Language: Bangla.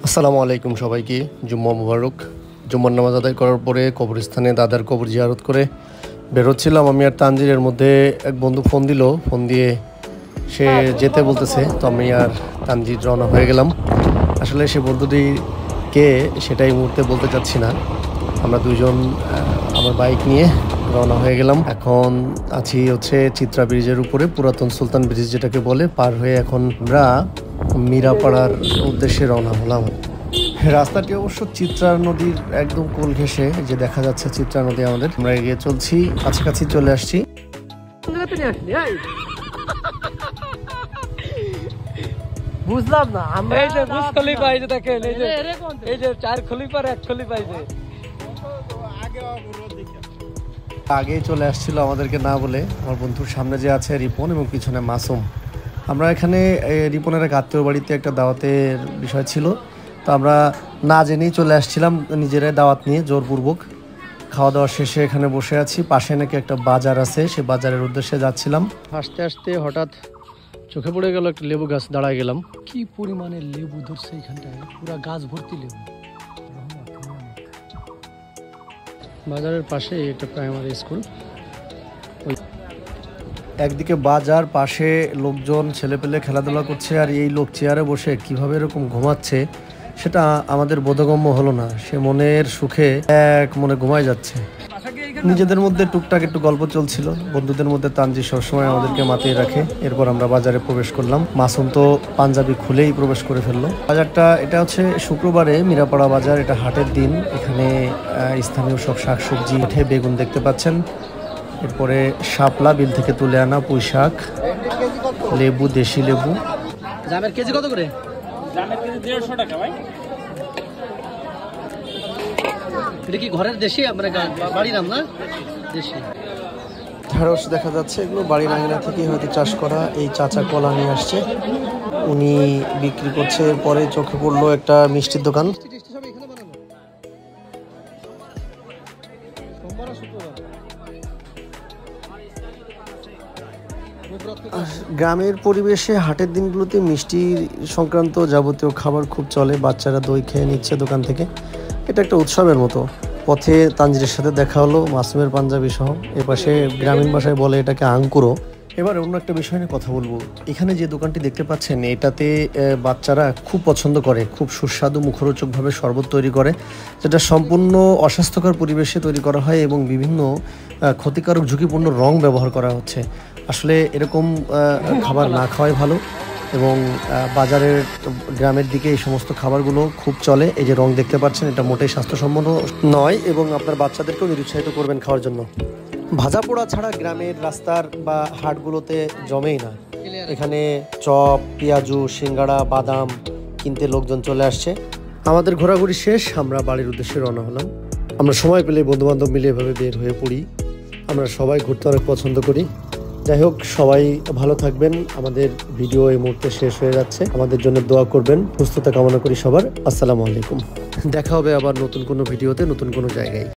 আসসালামু আলাইকুম সবাইকে। জুম্মা মুবারক। জুম্মার নামাজ আদায় করার পরে কবরস্থানে দাদার কবর জিয়ারত করে বেরোচ্ছিলাম আমি আর তানজিরের মধ্যে। এক বন্ধু ফোন দিয়ে সে যেতে বলতেছে, তো আমি আর তানজির রওনা হয়ে গেলাম। আসলে সে বন্ধুটি কে সেটাই মুহূর্তে বলতে চাচ্ছি না। আমরা দুইজন আমার বাইক নিয়ে রওনা হয়ে গেলাম। এখন আছি হচ্ছে চিত্রা ব্রিজের উপরে, পুরাতন সুলতান ব্রিজ যেটাকে বলে, পার হয়ে এখন আমরা মিরাপাড়ার উদ্দেশ্যে রওনা হলাম। রাস্তাটি অবশ্য চিত্রা নদীর একদম কোল ঘেঁষে, যে দেখা যাচ্ছে চিত্রা নদী আমাদের। আমরা এগিয়ে চলছি, কাছাকাছি চলে আসছি। বুঝলাম না আমরা এই যে বুঝ খলিফা, এই যে দেখেন, এই যে চার খলিফার এক খলিফা, এই যে আগেই চলে আসছিল আমাদেরকে না বলে। আমার বন্ধুর সামনে যে আছে রিপন এবং পিছনে মাসুম। আমরা এখানে রিপনের এক আত্মীয় বাড়িতে একটা দাওয়াতের বিষয় ছিল, তো আমরা না জেনেই চলে আসছিলাম নিজেরাই দাওয়াত নিয়ে জোরপূর্বক। খাওয়া দাওয়া শেষে এখানে বসে আছি, পাশে নাকি একটা বাজার আছে, সে বাজারের উদ্দেশ্যে যাচ্ছিলাম। আসতে আসতে হঠাৎ চোখে পড়ে গেল একটা লেবু গাছ। দাঁড়ায় গেলাম, কি পরিমাণে লেবু ধরছে এখানটায়, পুরা গাছ ভর্তি লেবু। বাজারের পাশে একটা প্রাইমারি স্কুল। একদিকে বাজার, পাশে লোকজন ছেলেপেলে খেলাধুলা করছে, আর এই লোক চেয়ারে বসে কিভাবে এরকম ঘুমাচ্ছে সেটা আমাদের বোধগম্য হলো না। সে মনের সুখে এক মনে ঘুমায় যাচ্ছে। নিজেদের মধ্যে টুকটাক একটু গল্প চলছিল। বন্ধুদের মধ্যে তানজি সবসময় আমাদেরকে মাতিয়ে রাখে। এরপর আমরা বাজারে প্রবেশ করলাম। মাসুম তো পাঞ্জাবি খুলেই প্রবেশ করে ফেললো। বাজারটা এটা হচ্ছে শুক্রবারে মিরাপাড়া বাজার, এটা হাটের দিন। এখানে স্থানীয় সব শাকসবজি উঠে, বেগুন দেখতে পাচ্ছেন, এরপরে শাপলা বিল থেকে তুলে আনা পুঁই শাক, লেবু, দেশি লেবু। জামের কেজি কত করে? জামের কেজি 150 টাকা ভাই। এটা কি ঘরের দেশি, আমরা বাড়ি নাম না দেশি? ঢেঁড়স দেখা যাচ্ছে, এগুলো বাড়ির আঙিনা থেকে হয়তো চাষ করা। এই চাচা কলা নিয়ে আসছে, উনি বিক্রি করছে। পরে চোখে পড়লো একটা মিষ্টির দোকান। গ্রামের পরিবেশে হাটের দিনগুলোতে মিষ্টি সংক্রান্ত যাবতীয় খাবার খুব চলে। বাচ্চারা দই খেয়ে নিচ্ছে দোকান থেকে। এটা একটা উৎসবের মতো। পথে তানজিরের সাথে দেখা হলো, মাসুমের পাঞ্জাবি সহ। এপাশে গ্রামীণ ভাষায় বলে এটাকে আঙ্কুরো। এবার অন্য একটা বিষয় নিয়ে কথা বলবো। এখানে যে দোকানটি দেখতে পাচ্ছেন, এটাতে বাচ্চারা খুব পছন্দ করে, খুব সুস্বাদু মুখরোচকভাবে শরবত তৈরি করে, যেটা সম্পূর্ণ অস্বাস্থ্যকর পরিবেশে তৈরি করা হয় এবং বিভিন্ন ক্ষতিকারক ঝুঁকিপূর্ণ রং ব্যবহার করা হচ্ছে। আসলে এরকম খাবার না খাওয়াই ভালো। এবং বাজারের গ্রামের দিকে এই সমস্ত খাবারগুলো খুব চলে। এই যে রং দেখতে পাচ্ছেন, এটা মোটেই স্বাস্থ্যসম্মত নয় এবং আপনার বাচ্চাদেরকেও নিরুৎসাহিত করবেন খাওয়ার জন্য। ভাজা পোড়া ছাড়া গ্রামের রাস্তার বা হাটগুলোতে জমেই না। এখানে চপ, পেঁয়াজু, সিঙ্গাড়া, বাদাম কিনতে লোকজন চলে আসছে। আমাদের ঘোরাঘুরি শেষ, আমরা বাড়ির উদ্দেশ্যে রওনা হলাম। আমরা সময় পেলে বন্ধুবান্ধব মিলে এভাবে বের হয়ে পড়ি। আমরা সবাই ঘুরতে অনেক পছন্দ করি। যাই হোক, সবাই ভালো থাকবেন। আমাদের ভিডিও এই মুহূর্তে শেষ হয়ে যাচ্ছে। আমাদের জন্য দোয়া করবেন। সুস্থতা কামনা করি সবার। আসসালামু আলাইকুম। দেখা হবে আবার নতুন কোনো ভিডিওতে, নতুন কোনো জায়গায়।